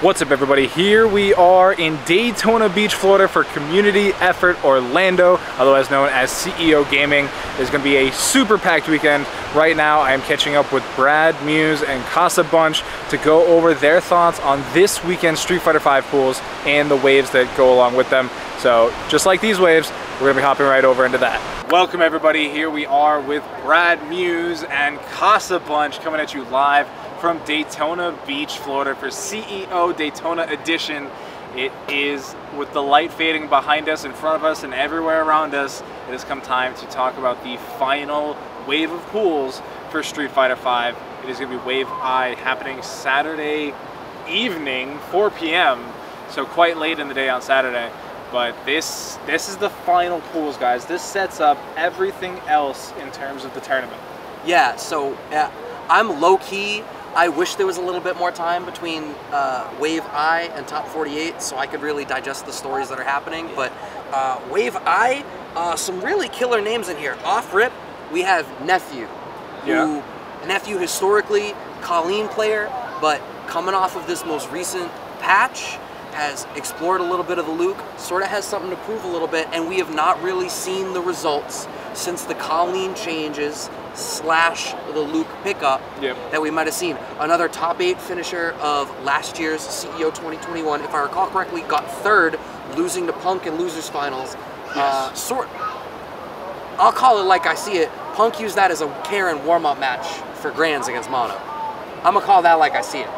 What's up, everybody? Here we are in Daytona Beach, Florida for Community Effort Orlando, otherwise known as CEO Gaming. There's going to be a super packed weekend. Right now I am catching up with Brad, Muse, and Casa Bunch to go over their thoughts on this weekend's Street Fighter V pools and the waves that go along with them. So just like these waves, we're going to be hopping right over into that. Welcome, everybody. Here we are with Brad, Muse, and Casa Bunch coming at you live from Daytona Beach, Florida for CEO Daytona Edition. It is, with the light fading behind us, in front of us, and everywhere around us, it has come time to talk about the final wave of pools for Street Fighter V. It is going to be Wave I, happening Saturday evening, 4 p.m., so quite late in the day on Saturday. But this is the final pools, guys. This sets up everything else in terms of the tournament. Yeah, so I'm low-key. I wish there was a little bit more time between Wave I and Top 48 so I could really digest the stories that are happening. But Wave I, some really killer names in here. Off rip, we have Nephew, who Nephew historically Colleen player, but coming off of this most recent patch, has explored a little bit of the Luke, sort of has something to prove a little bit, and we have not really seen the results since the Colleen changes / the Luke pickup that we might have seen. Another top 8 finisher of last year's CEO 2021, if I recall correctly, got third, losing to Punk in losers finals. Yes. I'll call it like I see it. Punk used that as a Karen warm-up match for Grands against Mono. I'm gonna call that like I see it.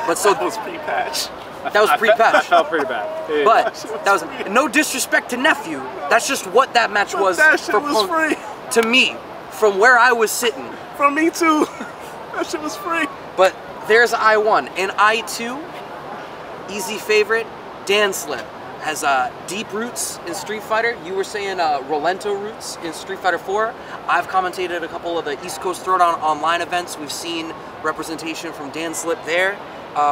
But so that was pre-patch. That was pre-patch. That felt pretty bad. Yeah. But that was no disrespect to Nephew. That's just what that match was. That shit for was Punk. free. To me, from where I was sitting. From me too. That shit was free. But there's I1. And I2, easy favorite, Dan Slip, has deep roots in Street Fighter. You were saying Rolento roots in Street Fighter 4. I've commentated a couple of the East Coast Throwdown online events. We've seen representation from Dan Slip there.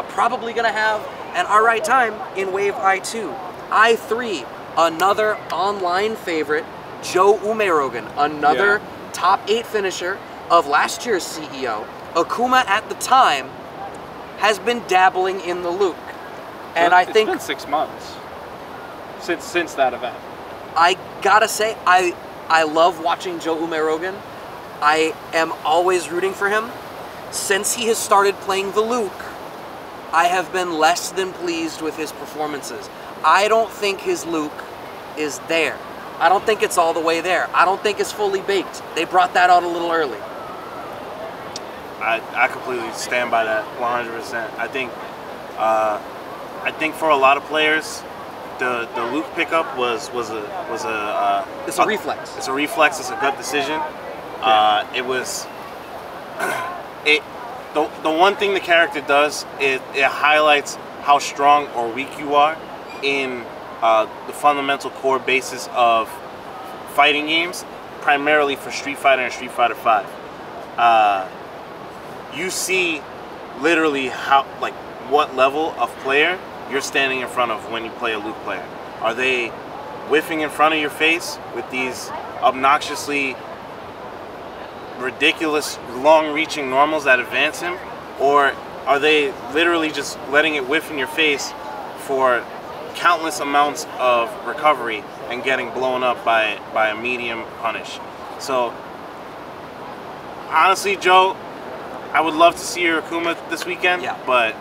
Probably gonna have an alright time in Wave I2. I3, another online favorite, Joe Umerogan, another top 8 finisher of last year's CEO. Akuma at the time has been dabbling in the Luke. And I think it's been 6 months since that event. I gotta say, I love watching Joe Umerogan. I am always rooting for him. Since he has started playing the Luke, I have been less than pleased with his performances. I don't think his Luke is there. I don't think it's all the way there. I don't think it's fully baked. They brought that out a little early. I completely stand by that 100%. I think for a lot of players, the Luke pickup was a It's a reflex. It's a reflex. It's a gut decision. It was the one thing the character does is it highlights how strong or weak you are in the fundamental core basis of fighting games, primarily for Street Fighter and Street Fighter V. You see literally what level of player you're standing in front of when you play a Luke player. Are they whiffing in front of your face with these obnoxiously ridiculous long-reaching normals that advance him, or are they literally just letting it whiff in your face for countless amounts of recovery and getting blown up by a medium punish? So honestly, Joe, I would love to see your Akuma this weekend, but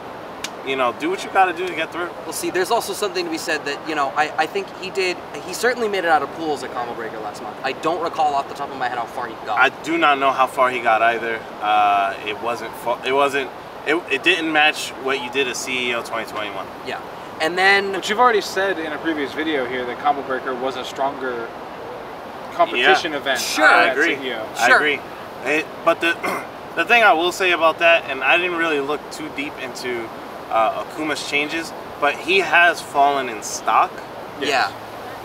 you know, do what you got to do to get through. Well, see, there's also something to be said that, you know, I think he certainly made it out of pools at Combo Breaker last month. I don't recall off the top of my head how far he got. I do not know how far he got either. It didn't match what you did as CEO 2021. Yeah. And then, but you've already said in a previous video here that Combo Breaker was a stronger competition event. Sure. I agree. Sure. I agree. But the thing I will say about that, and I didn't really look too deep into Akuma's changes, but he has fallen in stock. Yeah.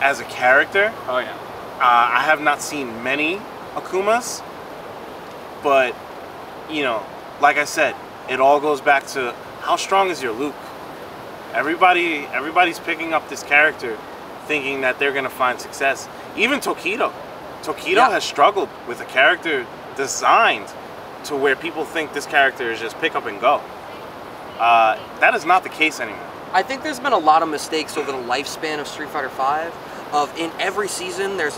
As a character. Oh yeah. I have not seen many Akumas, but you know, like I said, it all goes back to how strong is your Luke. Everybody's picking up this character thinking that they're gonna find success. Even Tokido has struggled with a character designed to where people think this character is just pick up and go. That is not the case anymore. I think there's been a lot of mistakes over the lifespan of Street Fighter V. Of in every season, there's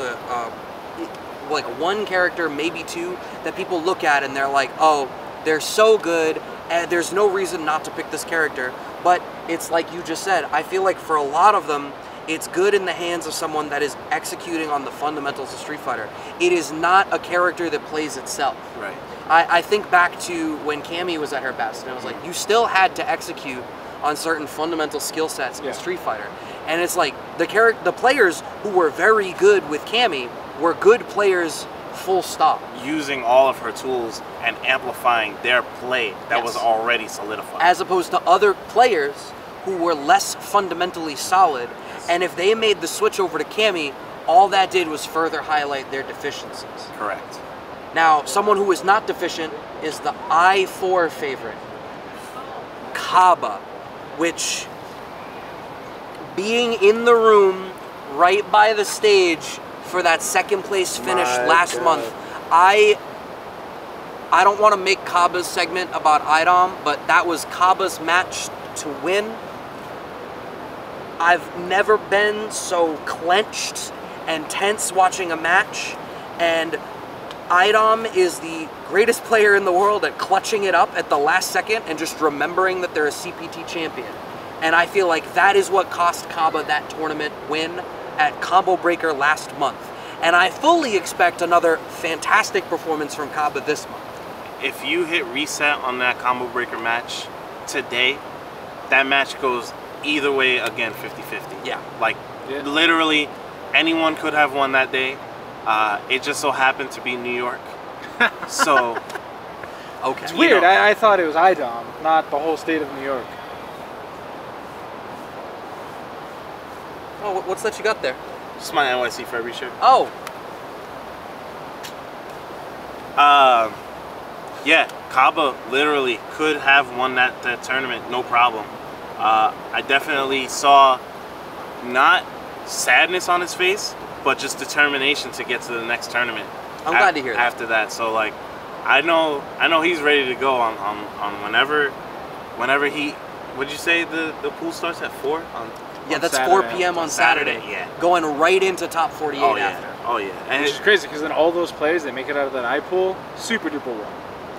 like one character, maybe two, that people look at and they're like, oh, they're so good, and there's no reason not to pick this character. But it's like you just said, I feel like for a lot of them, it's good in the hands of someone that is executing on the fundamentals of Street Fighter. It is not a character that plays itself. Right. I think back to when Cammy was at her best, and it was like, you still had to execute on certain fundamental skill sets in Street Fighter. And it's like, the players who were very good with Cammy were good players, full stop. Using all of her tools and amplifying their play that was already solidified. As opposed to other players who were less fundamentally solid, and if they made the switch over to Cammy, all that did was further highlight their deficiencies. Correct. Now, someone who is not deficient is the I-4 favorite, Kaba, which, being in the room right by the stage for that second place finish last month, I don't want to make Kaba's segment about IDOM, but that was Kaba's match to win. I've never been so clenched and tense watching a match, and IDOM is the greatest player in the world at clutching it up at the last second and just remembering that they're a CPT champion. And I feel like that is what cost Kaba that tournament win at Combo Breaker last month. And I fully expect another fantastic performance from Kaba this month. If you hit reset on that Combo Breaker match today, that match goes either way again, 50-50. Yeah. Like, literally, anyone could have won that day. It just so happened to be New York. So, okay. It's weird. I thought it was IDOM, not the whole state of New York. Oh, what's that you got there? Just my NYC February shirt. Oh. Yeah, Kaba literally could have won that tournament, no problem. I definitely saw not sadness on his face, but just determination to get to the next tournament. I'm glad to hear that. After that, so like, I know he's ready to go on whenever he. Would you say the pool starts at 4? Yeah, that's Saturday. 4 p.m. on Saturday. Yeah. Going right into top 48 after. Oh yeah. And Which is crazy because then all those players, they make it out of that I pool, super duper well.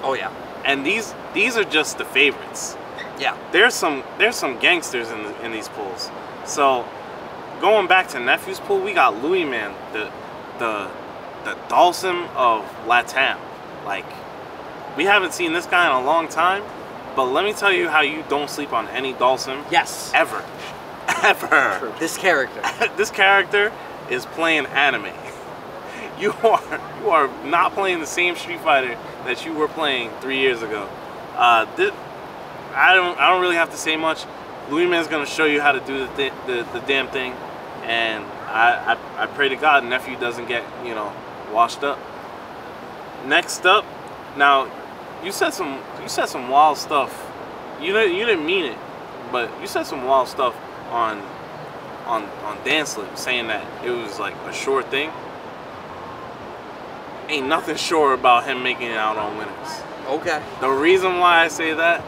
Oh yeah. And these are just the favorites. Yeah. There's some gangsters in these pools. So going back to Nephew's pool, we got Louis Man, the Dawson of Latam. Like, we haven't seen this guy in a long time, but let me tell you how you don't sleep on any Dawson. Yes. Ever. Ever. This character. This character is playing anime. You are not playing the same Street Fighter that you were playing 3 years ago. I don't really have to say much. Louis Man's gonna show you how to do the damn thing, and I pray to God Nephew doesn't get washed up. Next up, now you said some wild stuff. You didn't mean it, but you said some wild stuff on Dan Slip, saying that it was like a sure thing. Ain't nothing sure about him making it out on winners. Okay. The reason why I say that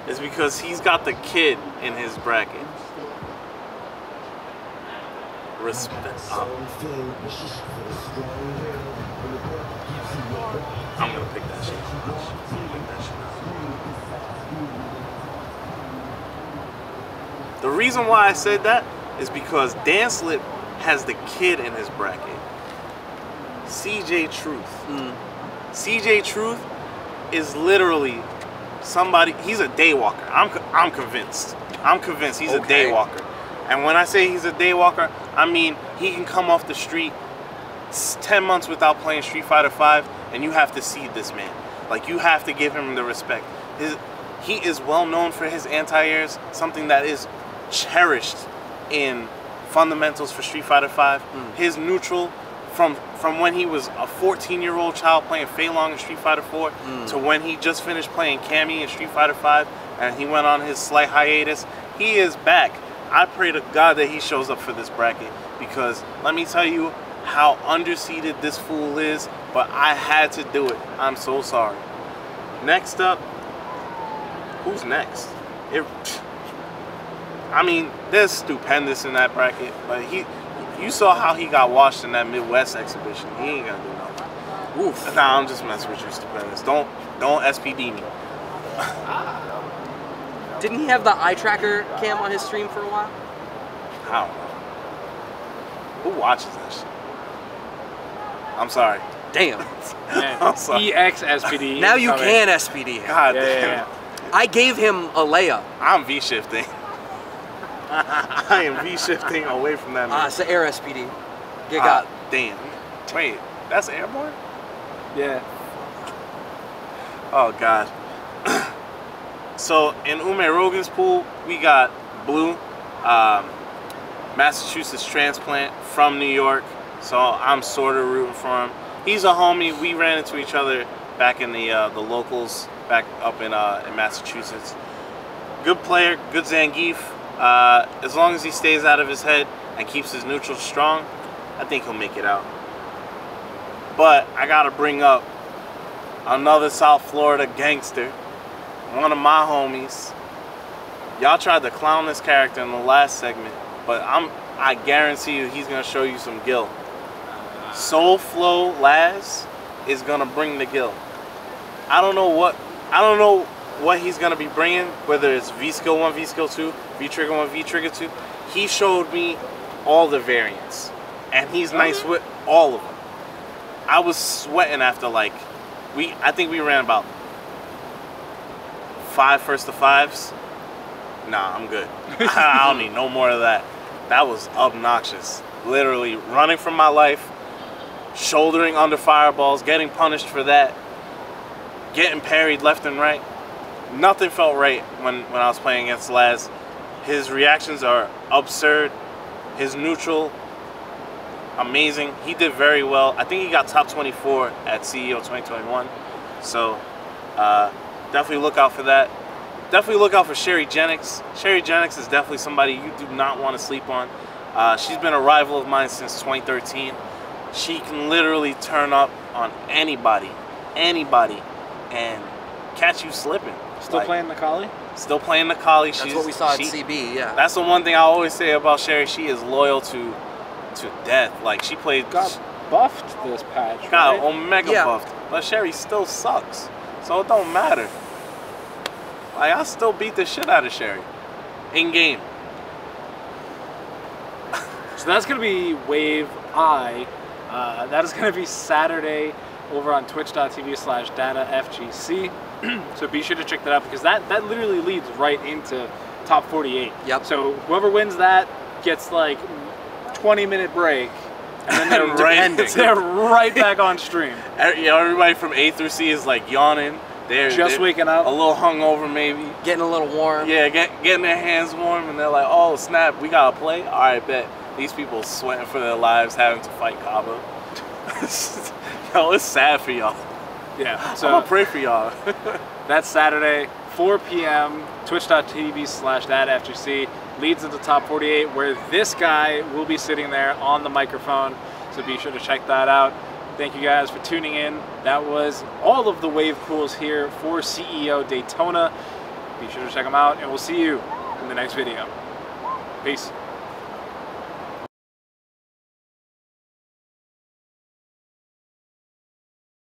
is because he's got the kid in his bracket. Respect. I'm gonna pick that shit up. The reason why I said that is because Dan Slip has the kid in his bracket. CJ Truth. CJ Truth is literally somebody. He's a daywalker. I'm convinced. I'm convinced he's a daywalker. And when I say he's a daywalker, I mean he can come off the street 10 months without playing Street Fighter V, and you have to see this man. Like, you have to give him the respect. He is well known for his anti-airs, something that is cherished in fundamentals for Street Fighter V. His neutral, from when he was a 14-year-old child playing Fei Long in Street Fighter 4 to when he just finished playing Cammy in Street Fighter 5 and he went on his slight hiatus, he is back. I pray to God that he shows up for this bracket, because let me tell you how underseeded this fool is, but I had to do it. I'm so sorry. Next up, who's next? I mean, they're stupendous in that bracket, but you saw how he got washed in that Midwest exhibition. He ain't gonna do nothing. Oof. Nah, I'm just messing with you, stupendous. Don't SPD me. Didn't he have the eye tracker cam on his stream for a while? I don't know. Who watches that shit? I'm sorry. Damn. I'm sorry. EXSPD. Now you can SPD him. God Yeah, damn. yeah. I gave him a layup. I'm V-shifting. I am V-shifting away from that man. It's the air SPD. You God got. damn. Wait, that's airborne? Yeah. Oh, God. So, in Ume Rogan's pool, we got Blue, Massachusetts transplant from New York. So, I'm sort of rooting for him. He's a homie. We ran into each other back in the locals, back up in Massachusetts. Good player, good Zangief. As long as he stays out of his head and keeps his neutral strong, I think he'll make it out. But I gotta bring up another South Florida gangster, one of my homies. Y'all tried to clown this character in the last segment, but I guarantee you he's gonna show you some gill. Soul Flow Laz is gonna bring the gill. I don't know what he's gonna be bringing, whether it's V skill 1, V skill 2, V trigger 1, V trigger 2. He showed me all the variants, and he's nice with all of them. I was sweating after I think we ran about 5 first to 5s. Nah, I'm good. I don't need no more of that. That was obnoxious. Literally running from my life, shouldering under fireballs, getting punished for that, getting parried left and right. Nothing felt right when I was playing against Laz. His reactions are absurd. His neutral, amazing. He did very well. I think he got top 24 at CEO 2021. So definitely look out for that. Definitely look out for Sherry Jennings. Sherry Jennings is definitely somebody you do not want to sleep on. She's been a rival of mine since 2013. She can literally turn up on anybody, and catch you slipping. Still playing the Kali? Still playing the Kali. That's what we saw at CB, yeah. That's the one thing I always say about Sherry. She is loyal to death. Like, she played... Got buffed this patch, Got right? Omega buffed. But Sherry still sucks. So it don't matter. Like, I still beat the shit out of Sherry. In game. So that's going to be Wave I. That is going to be Saturday over on twitch.tv/datafgc. So be sure to check that out, because that literally leads right into top 48. Yep. So whoever wins that gets like 20-minute break, and then they're right back on stream. Everybody from A through C is like yawning. They're waking up. A little hungover maybe. Getting a little warm. Yeah, getting their hands warm, and they're like, oh snap, we gotta play? Alright, bet. These people sweating for their lives having to fight Cabo. Yo, it's sad for y'all. Yeah, so I'm gonna pray for y'all. That's Saturday, 4 p.m. twitch.tv/datafgc leads into top 48, where this guy will be sitting there on the microphone. So be sure to check that out. Thank you guys for tuning in. That was all of the wave pools here for CEO Daytona. Be sure to check them out, and we'll see you in the next video. Peace.